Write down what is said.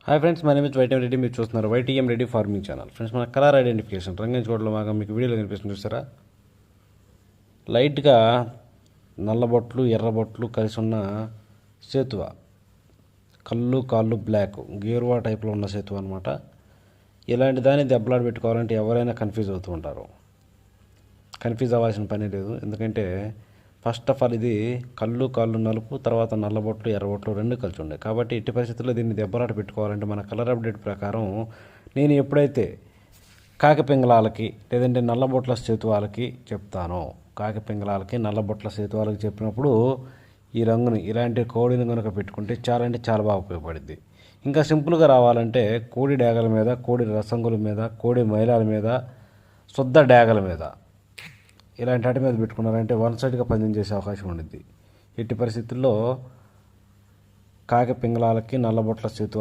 Hi friends, my name is YTM Reddy. మీరు చూస్తున్నారు YTM Reddy farming channel. Friends, మన colour identification రంగంచోడలో బాగా మీకు వీడియోలో కనిపిస్తుంది చూసారా. లైట్గా నల్లబొట్లు ఎర్రబొట్లు కలిసి ఉన్న సేతువ, కళ్ళు కాళ్ళు బ్లాక్ గేరువా టైప్లో ఉన్న సేతువ అనమాట. ఇలాంటి దాన్ని దెబ్బలాట పెట్టుకోవాలంటే ఎవరైనా కన్ఫ్యూజ్ అవుతూ ఉంటారు. కన్ఫ్యూజ్ అవ్వాల్సిన పని లేదు. ఎందుకంటే ఫస్ట్ ఆఫ్ ఆల్ ఇది కళ్ళు కాళ్ళు నలుపు, తర్వాత నల్లబొట్లు ఎర్రబొట్లు రెండు కలిసి ఉన్నాయి. కాబట్టి ఎట్టి పరిస్థితుల్లో దీన్ని దెబ్బలాట పెట్టుకోవాలంటే మన కలర్ అప్డేట్ ప్రకారం నేను ఎప్పుడైతే కాకి పింగళాలకి లేదంటే నల్లబొట్ల సేతువాలకి చెప్తానో, కాకి పింగళాలకి నల్లబొట్ల సేతువాలకి చెప్పినప్పుడు ఈ రంగుని ఇలాంటి కోడిని కనుక పెట్టుకుంటే చాలా అంటే చాలా బాగా ఉపయోగపడుద్ది. ఇంకా సింపుల్గా రావాలంటే కోడి డేగల మీద, కోడి రసంగుల మీద, కోడి మైలాల మీద, శుద్ధ డేగల మీద ఇలాంటి వాటి మీద పెట్టుకున్నారంటే వన్ సైడ్గా పందెం చేసే అవకాశం ఉండిద్ది. ఎట్టి పరిస్థితుల్లో కాకి పింగళాలకి నల్లబొట్ల సేతు